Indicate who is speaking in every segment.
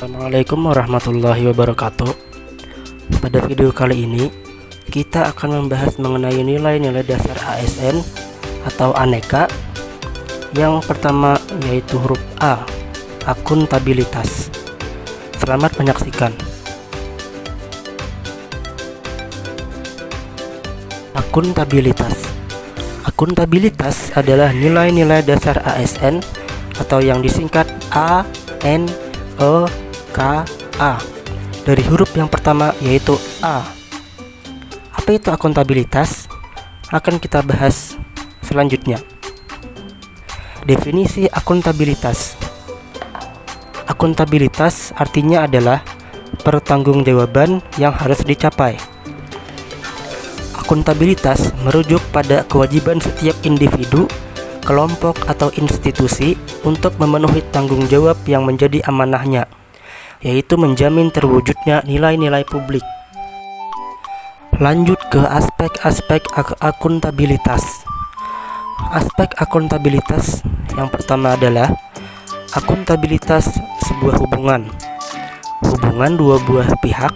Speaker 1: Assalamualaikum warahmatullahi wabarakatuh. Pada video kali ini kita akan membahas mengenai nilai-nilai dasar ASN atau aneka. Yang pertama yaitu huruf A, akuntabilitas. Selamat menyaksikan. Akuntabilitas adalah nilai-nilai dasar ASN atau yang disingkat ANEKA dari huruf yang pertama yaitu A. Apa itu akuntabilitas? Akan kita bahas selanjutnya. Definisi akuntabilitas. Akuntabilitas artinya adalah pertanggungjawaban yang harus dicapai. Akuntabilitas merujuk pada kewajiban setiap individu, kelompok atau institusi untuk memenuhi tanggung jawab yang menjadi amanahnya, yaitu menjamin terwujudnya nilai-nilai publik. Lanjut ke aspek-aspek akuntabilitas. Aspek akuntabilitas yang pertama adalah akuntabilitas sebuah hubungan dua buah pihak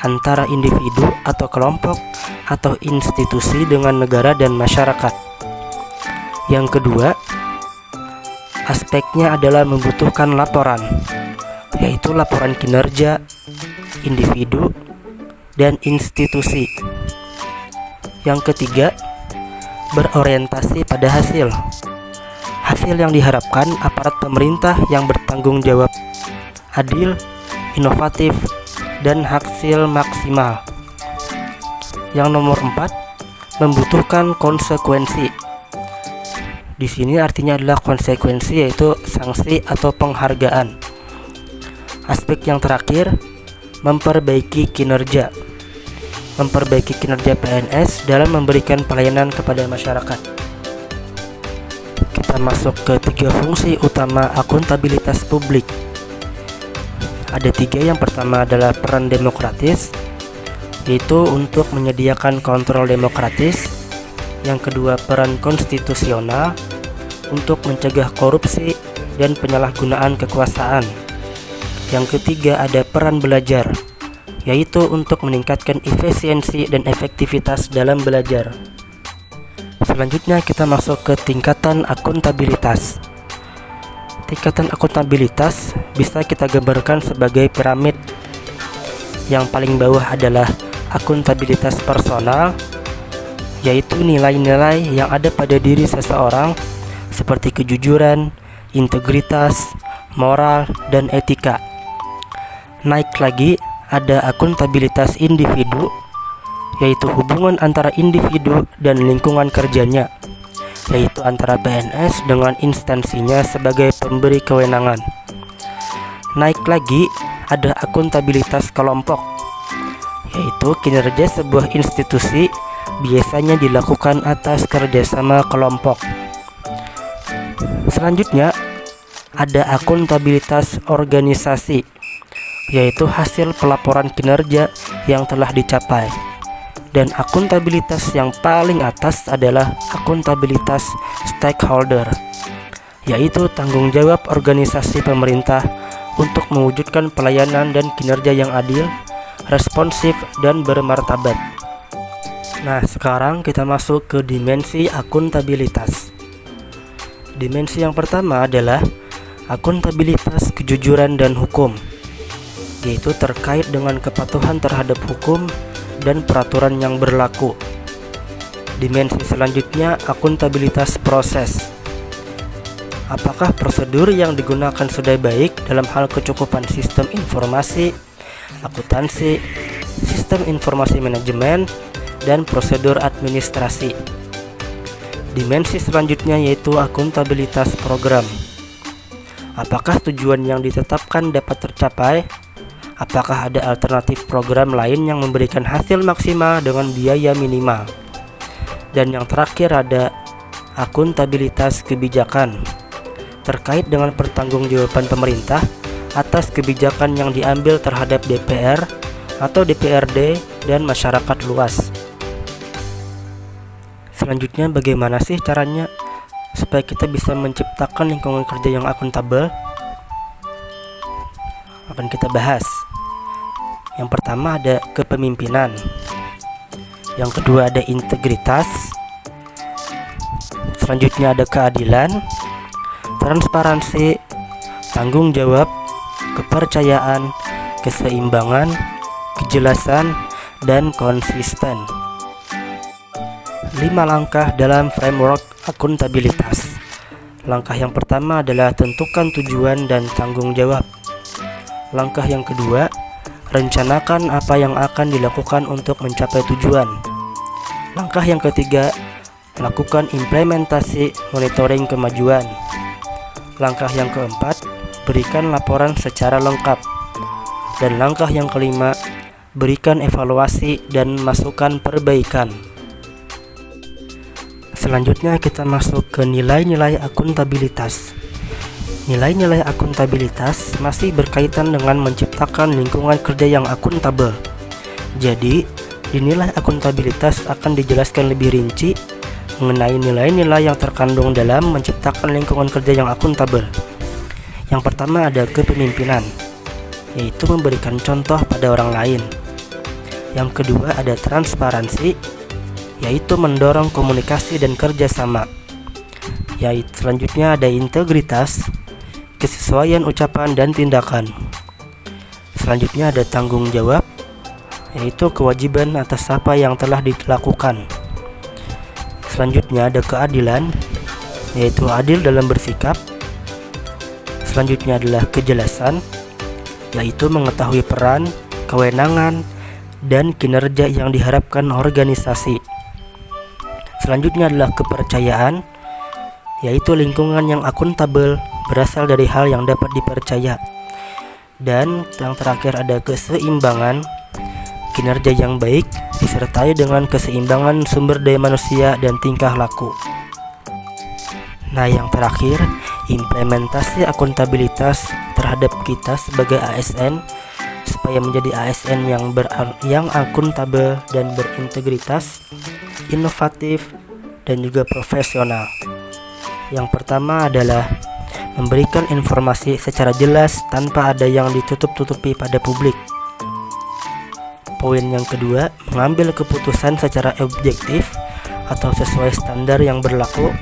Speaker 1: antara individu atau kelompok atau institusi dengan negara dan masyarakat. Yang kedua, aspeknya adalah membutuhkan laporan, yaitu laporan kinerja individu dan institusi. Yang ketiga, berorientasi pada hasil yang diharapkan aparat pemerintah yang bertanggung jawab, adil, inovatif, dan hasil maksimal. Yang nomor 4, membutuhkan konsekuensi. Di sini artinya adalah konsekuensi, yaitu sanksi atau penghargaan. Aspek yang terakhir, memperbaiki kinerja PNS dalam memberikan pelayanan kepada masyarakat. Kita masuk ke 3 fungsi utama akuntabilitas publik. Ada 3. Yang pertama adalah peran demokratis, yaitu untuk menyediakan kontrol demokratis. Yang kedua, peran konstitusional untuk mencegah korupsi dan penyalahgunaan kekuasaan. Yang ketiga, ada peran belajar, yaitu untuk meningkatkan efisiensi dan efektivitas dalam belajar. Selanjutnya kita masuk ke tingkatan akuntabilitas. Tingkatan akuntabilitas bisa kita gambarkan sebagai piramid. Yang paling bawah adalah akuntabilitas personal, yaitu nilai-nilai yang ada pada diri seseorang seperti kejujuran, integritas, moral, dan etika. Naik lagi ada akuntabilitas individu, yaitu hubungan antara individu dan lingkungan kerjanya, yaitu antara PNS dengan instansinya sebagai pemberi kewenangan. Naik lagi ada akuntabilitas kelompok, yaitu kinerja sebuah institusi biasanya dilakukan atas kerjasama kelompok. Selanjutnya ada akuntabilitas organisasi, yaitu hasil pelaporan kinerja yang telah dicapai. Dan akuntabilitas yang paling atas adalah akuntabilitas stakeholder, yaitu tanggung jawab organisasi pemerintah untuk mewujudkan pelayanan dan kinerja yang adil, responsif, dan bermartabat. Nah, sekarang kita masuk ke dimensi akuntabilitas. Dimensi yang pertama adalah akuntabilitas kejujuran dan hukum, yaitu terkait dengan kepatuhan terhadap hukum dan peraturan yang berlaku. Dimensi selanjutnya akuntabilitas proses. Apakah prosedur yang digunakan sudah baik dalam hal kecukupan sistem informasi, akuntansi, sistem informasi manajemen, dan prosedur administrasi. Dimensi selanjutnya yaitu akuntabilitas program. Apakah tujuan yang ditetapkan dapat tercapai? Apakah ada alternatif program lain yang memberikan hasil maksimal dengan biaya minimal? Dan yang terakhir ada akuntabilitas kebijakan, terkait dengan pertanggungjawaban pemerintah atas kebijakan yang diambil terhadap DPR atau DPRD dan masyarakat luas. Selanjutnya, bagaimana sih caranya supaya kita bisa menciptakan lingkungan kerja yang akuntabel? akan kita bahas. Yang pertama ada kepemimpinan, yang kedua ada integritas, selanjutnya ada keadilan, transparansi, tanggung jawab, kepercayaan, keseimbangan, kejelasan, dan konsisten. 5 langkah dalam framework akuntabilitas. Langkah yang pertama adalah tentukan tujuan dan tanggung jawab. Langkah yang kedua, rencanakan apa yang akan dilakukan untuk mencapai tujuan. Langkah yang ketiga, lakukan implementasi monitoring kemajuan. Langkah yang keempat, berikan laporan secara lengkap. Dan langkah yang kelima, berikan evaluasi dan masukan perbaikan. Selanjutnya kita masuk ke nilai-nilai akuntabilitas. Nilai-nilai akuntabilitas masih berkaitan dengan menciptakan lingkungan kerja yang akuntabel. Jadi, di nilai akuntabilitas akan dijelaskan lebih rinci mengenai nilai-nilai yang terkandung dalam menciptakan lingkungan kerja yang akuntabel. Yang pertama ada kepemimpinan, yaitu memberikan contoh pada orang lain. Yang kedua ada transparansi, yaitu mendorong komunikasi dan kerjasama. Selanjutnya ada integritas, kesesuaian ucapan dan tindakan. Selanjutnya ada tanggung jawab, yaitu kewajiban atas apa yang telah dilakukan. Selanjutnya ada keadilan, yaitu adil dalam bersikap. Selanjutnya adalah kejelasan, yaitu mengetahui peran, kewenangan, dan kinerja yang diharapkan organisasi. Selanjutnya adalah kepercayaan, yaitu lingkungan yang akuntabel berasal dari hal yang dapat dipercaya. Dan yang terakhir ada keseimbangan, kinerja yang baik disertai dengan keseimbangan sumber daya manusia dan tingkah laku. Nah, yang terakhir, implementasi akuntabilitas terhadap kita sebagai ASN supaya menjadi ASN yang akuntabel dan berintegritas, inovatif, dan juga profesional. Yang pertama adalah memberikan informasi secara jelas tanpa ada yang ditutup-tutupi pada publik. Poin yang kedua, mengambil keputusan secara objektif atau sesuai standar yang berlaku.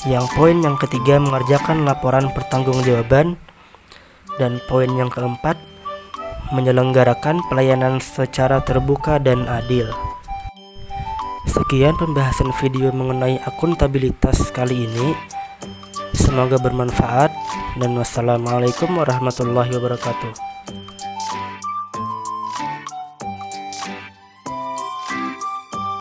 Speaker 1: Yang poin yang ketiga, mengerjakan laporan pertanggungjawaban. Dan poin yang keempat, menyelenggarakan pelayanan secara terbuka dan adil. Sekian pembahasan video mengenai akuntabilitas kali ini. Semoga bermanfaat dan wassalamualaikum warahmatullahi wabarakatuh.